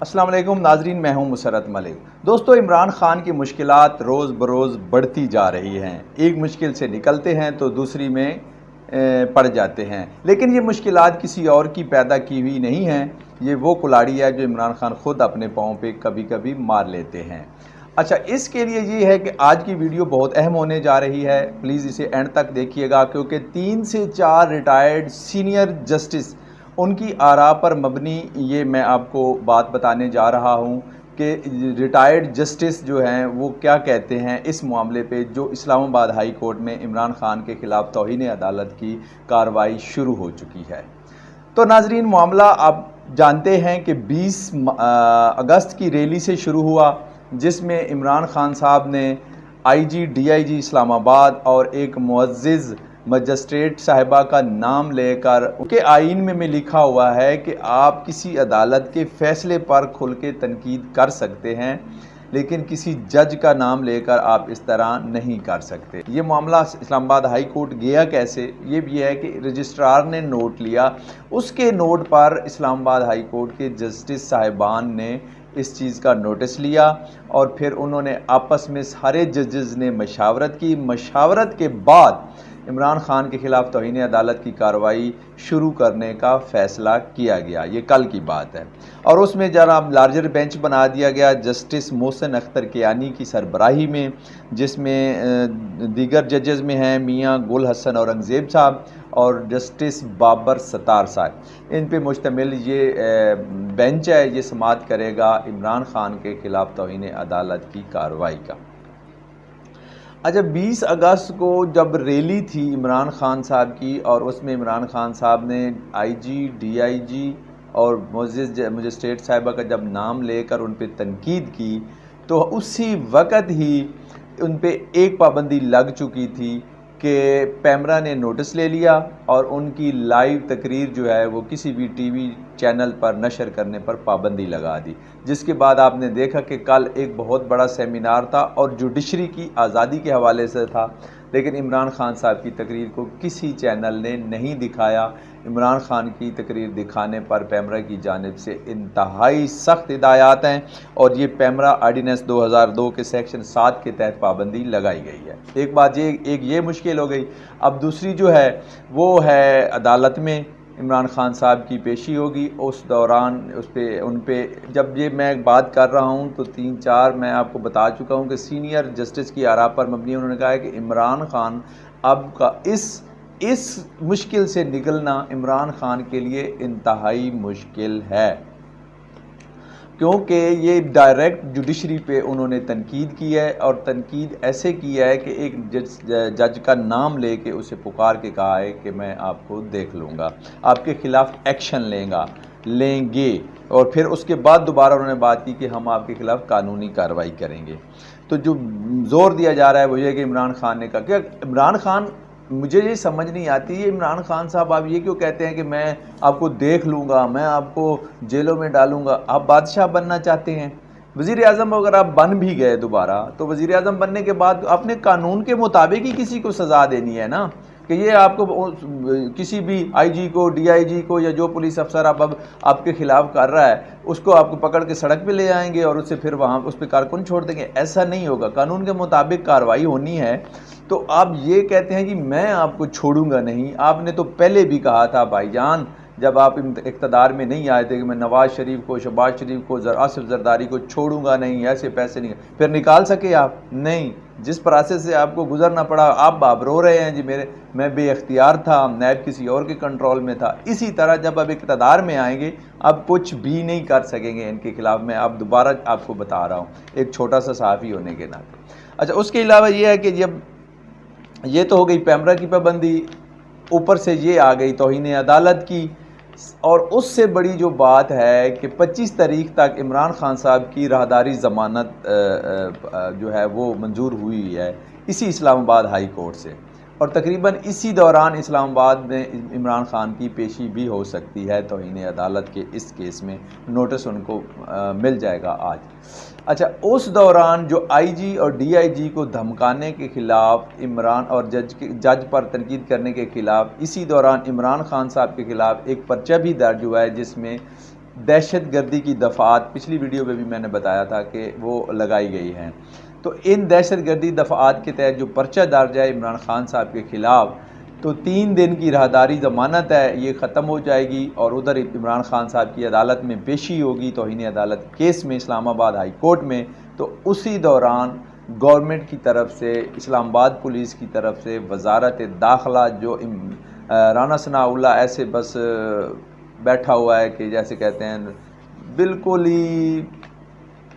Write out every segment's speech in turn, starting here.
अस्सलाम वालेकुम नाजरीन, मैं हूं मुसरत मलिक। दोस्तों, इमरान खान की मुश्किलात रोज़ बरोज़ बढ़ती जा रही हैं। एक मुश्किल से निकलते हैं तो दूसरी में पड़ जाते हैं, लेकिन ये मुश्किलात किसी और की पैदा की हुई नहीं हैं। ये वो कुल्हाड़ी है जो इमरान खान ख़ुद अपने पाँव पे कभी कभी मार लेते हैं। अच्छा, इसके लिए ये है कि आज की वीडियो बहुत अहम होने जा रही है। प्लीज़ इसे एंड तक देखिएगा, क्योंकि 3 से 4 रिटायर्ड सीनियर जस्टिस, उनकी आरा पर मबनी ये मैं आपको बात बताने जा रहा हूँ कि रिटायर्ड जस्टिस जो हैं वो क्या कहते हैं इस मामले पे, जो इस्लामाबाद हाई कोर्ट में इमरान खान के ख़िलाफ़ तौहीन अदालत की कार्रवाई शुरू हो चुकी है। तो नाजरीन, मामला आप जानते हैं कि 20 अगस्त की रैली से शुरू हुआ, जिसमें इमरान खान साहब ने IG DIG इस्लामाबाद और एक मुअज़्ज़िज़ मजिस्ट्रेट साहिबा का नाम लेकर, उनके आइन में लिखा हुआ है कि आप किसी अदालत के फ़ैसले पर खुल के तनकीद कर सकते हैं, लेकिन किसी जज का नाम लेकर आप इस तरह नहीं कर सकते। ये मामला इस्लामाबाद हाई कोर्ट गया कैसे, ये भी है कि रजिस्ट्रार ने नोट लिया, उसके नोट पर इस्लामाबाद हाई कोर्ट के जस्टिस साहिबान ने इस चीज़ का नोटिस लिया और फिर उन्होंने आपस में सारे जजेस ने मशावरत की। मशावरत के बाद इमरान खान के ख़िलाफ़ तौहीन अदालत की कार्रवाई शुरू करने का फ़ैसला किया गया। ये कल की बात है और उसमें जनाब लार्जर बेंच बना दिया गया जस्टिस मोहसिन अख्तर कियानी की सरबराही में, जिसमें दीगर जजेस में हैं मियाँ गुल हसन औरंगज़ेब साहब और जस्टिस बाबर सत्तार साहब। इन पे मुश्तमिल ये बेंच है, ये समाअत करेगा इमरान खान के ख़िलाफ़ तौहीन अदालत की कार्रवाई का। अच्छा, 20 अगस्त को जब रैली थी इमरान खान साहब की और उसमें इमरान खान साहब ने IG DIG और मुअज़्ज़िज़ मजिस्ट्रेट साहिबा का जब नाम लेकर उन पर तनकीद की, तो उसी वक्त ही उन पर एक पाबंदी लग चुकी थी कि पैमरा ने नोटिस ले लिया और उनकी लाइव तकरीर जो है वो किसी भी TV चैनल पर नशर करने पर पाबंदी लगा दी। जिसके बाद आपने देखा कि कल एक बहुत बड़ा सेमिनार था और जुडिशरी की आज़ादी के हवाले से था, लेकिन इमरान खान साहब की तकरीर को किसी चैनल ने नहीं दिखाया। इमरान खान की तकरीर दिखाने पर पैमरा की जानिब से इंतहाई सख्त हिदायत हैं और ये पैमरा आर्डीनेंस 2002 के सेक्शन 7 के तहत पाबंदी लगाई गई है। एक बात ये मुश्किल हो गई। अब दूसरी जो है वो है अदालत में इमरान खान साहब की पेशी होगी। उस दौरान उन पे जब ये मैं बात कर रहा हूँ तो 3-4 मैं आपको बता चुका हूँ कि सीनियर जस्टिस की आरा पर मबनी उन्होंने कहा है कि इमरान खान अब का इस मुश्किल से निकलना इमरान खान के लिए इंतहाई मुश्किल है, क्योंकि ये डायरेक्ट जुडिशरी पे उन्होंने तनकीद की है और तनकीद ऐसे की है कि एक जज का नाम लेके उसे पुकार के कहा है कि मैं आपको देख लूँगा, आपके ख़िलाफ़ एक्शन लेंगे और फिर उसके बाद दोबारा उन्होंने बात की कि हम आपके ख़िलाफ़ कानूनी कार्रवाई करेंगे। तो जो ज़ोर दिया जा रहा है वो ये कि इमरान खान ने कहा कि इमरान खान, मुझे ये समझ नहीं आती है इमरान खान साहब आप ये क्यों कहते हैं कि मैं आपको देख लूँगा, मैं आपको जेलों में डालूँगा। आप बादशाह बनना चाहते हैं। वज़ीर आज़म अगर आप बन भी गए दोबारा, तो वज़ीर आज़म बनने के बाद आपने कानून के मुताबिक ही किसी को सज़ा देनी है ना, कि ये आपको किसी भी IG को DIG को या जो पुलिस अफसर अब आपके ख़िलाफ़ कर रहा है उसको आपको पकड़ के सड़क पे ले आएंगे और उससे फिर वहाँ उस पर कारकुन छोड़ देंगे। ऐसा नहीं होगा, कानून के मुताबिक कार्रवाई होनी है। तो आप ये कहते हैं कि मैं आपको छोड़ूंगा नहीं। आपने तो पहले भी कहा था भाईजान, जब आप इक़्तिदार में नहीं आए थे, कि मैं नवाज़ शरीफ को, शहबाज शरीफ को, आसिफ जरदारी को छोड़ूंगा नहीं, ऐसे पैसे नहीं। फिर निकाल सके आप नहीं। जिस प्रोसेस से आपको गुजरना पड़ा, आप रो रहे हैं जी मैं बेइख्तियार था, नैब किसी और के कंट्रोल में था। इसी तरह जब अब इक़्तिदार में आएंगे अब कुछ भी नहीं कर सकेंगे इनके ख़िलाफ़। मैं अब दोबारा आपको बता रहा हूँ, एक छोटा सा सहाफ़ी होने के नाते। अच्छा, उसके अलावा ये है कि जब ये तो हो गई पैमरा की पाबंदी, ऊपर से ये आ गई तौहीन अदालत की, और उससे बड़ी जो बात है कि 25 तारीख तक इमरान खान साहब की राहदारी ज़मानत जो है वो मंजूर हुई है इसी इस्लामाबाद हाई कोर्ट से, और तकरीबन इसी दौरान इस्लामाबाद में इमरान खान की पेशी भी हो सकती है तौहीन अदालत के इस केस में। नोटिस उनको मिल जाएगा आज। अच्छा, उस दौरान जो IG और DIG को धमकाने के ख़िलाफ़ इमरान और जज पर तनकीद करने के ख़िलाफ़, इसी दौरान इमरान खान साहब के ख़िलाफ़ एक पर्चा भी दर्ज हुआ है जिसमें دہشت گردی کی دفعات پچھلی ویڈیو میں بھی میں نے بتایا تھا کہ وہ لگائی گئی ہیں۔ تو ان دہشت گردی دفعات کے تحت جو پرچہ درج ہے عمران خان صاحب کے خلاف، تو 3 دن کی راہداری ضمانت ہے، یہ ختم ہو جائے گی اور ادھر عمران خان صاحب کی عدالت میں پیشی ہوگی توہین عدالت کیس میں اسلام آباد ہائی کورٹ میں۔ تو اسی دوران گورنمنٹ کی طرف سے، اسلام آباد پولیس کی طرف سے، وزارت داخلہ جو رانا ثناء اللہ ایسے بس بیٹھا ہوا ہے کہ جیسے کہتے ہیں بالکل ہی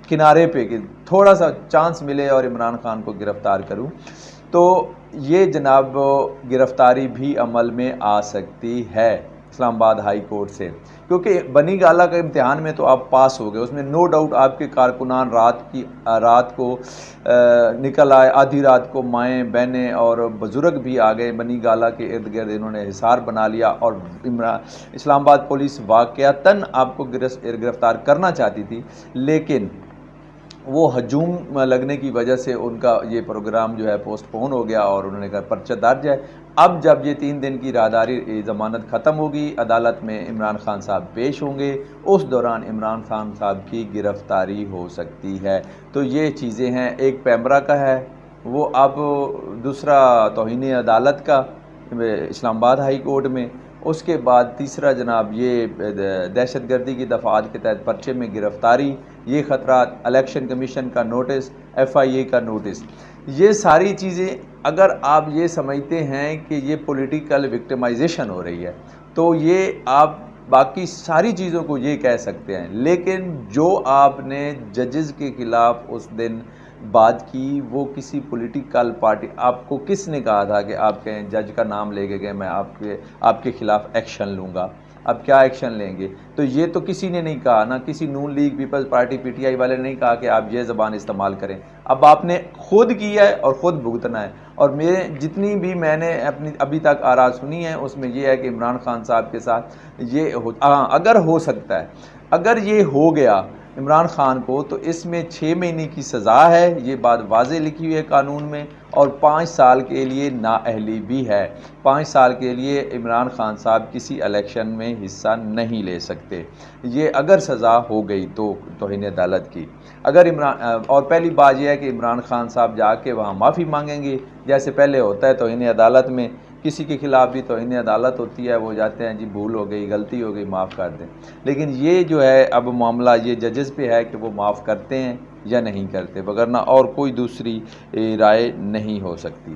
کنارے پہ کہ تھوڑا سا چانس ملے اور عمران خان کو گرفتار کروں، تو یہ جناب گرفتاری بھی عمل میں آ سکتی ہے اسلام آباد ہائی کورٹ سے، کیونکہ بنی گالہ کا امتحان میں تو آپ پاس ہو گئے، اس میں نو ڈاؤٹ آپ کے کارکنان رات کو نکل آئے، آدھی رات کو مائیں بہنیں اور بزرگ بھی آ گئے، بنی گالہ کے ارد گرد انہوں نے حصار بنا لیا، اور اسلام آباد پولیس واقعتاً آپ کو گرفتار کرنا چاہتی تھی، لیکن وہ ہجوم لگنے کی وجہ سے ان کا یہ پروگرام جو ہے پوسٹ پون ہو گیا اور انہوں نے کہا پرچہ درج ہے۔ اب جب یہ 3 دن کی راہداری ضمانت ختم ہوگی، عدالت میں عمران خان صاحب پیش ہوں گے، اس دوران عمران خان صاحب کی گرفتاری ہو سکتی ہے۔ تو یہ چیزیں ہیں، ایک پیمرا کا ہے وہ، اب دوسرا توہین عدالت کا اسلام آباد ہائی کورٹ میں، اس کے بعد تیسرا جناب یہ دہشت گردی کی دفعات کے تحت پرچے میں گرفتاری، یہ خطرات، الیکشن کمیشن کا نوٹس، FIA کا نوٹس، یہ ساری چیزیں اگر آپ یہ سمجھتے ہیں کہ یہ پولیٹیکل وکٹمائزیشن ہو رہی ہے تو یہ آپ باقی ساری چیزوں کو یہ کہہ سکتے ہیں، لیکن جو آپ نے ججز کے خلاف اس دن بات کی وہ کسی پولیٹیکل پارٹی، آپ کو کس نے کہا تھا کہ آپ کہیں جج کا نام لے کے کہ میں آپ کے خلاف ایکشن لوں گا؟ اب کیا ایکشن لیں گے؟ تو یہ تو کسی نے نہیں کہا، نہ کسی نون لیگ، پیپلز پارٹی، PTI والے نے نہیں کہا کہ آپ یہ زبان استعمال کریں، اب آپ نے خود کیا ہے اور خود بھگتنا ہے۔ اور میرے جتنی بھی میں نے اپنی ابھی تک آراء سنی ہیں اس میں یہ ہے کہ عمران خان صاحب کے ساتھ یہ اگر ہو سکتا ہے، اگر یہ ہو گیا عمران خان کو تو اس میں 6 مہینے کی سزا ہے، یہ بات واضح لکھی ہوئی ہے قانون میں، اور 5 سال کے لیے نااہلی بھی ہے۔ 5 سال کے لیے عمران خان صاحب کسی الیکشن میں حصہ نہیں لے سکتے، یہ اگر سزا ہو گئی تو توہین عدالت کی۔ اگر اور پہلی بات یہ ہے کہ عمران خان صاحب جا کے وہاں معافی مانگیں گے، جیسے پہلے ہوتا ہے توہین عدالت میں، کسی کے خلاف بھی توہین عدالت ہوتی ہے، وہ جاتے ہیں جی بھول ہو گئی، غلطی ہو گئی، معاف کر دیں، لیکن یہ جو ہے اب معاملہ یہ ججز پہ ہے کہ وہ معاف کرتے ہیں یا نہیں کرتے، وگرنہ اور کوئی دوسری رائے نہیں ہو سکتی۔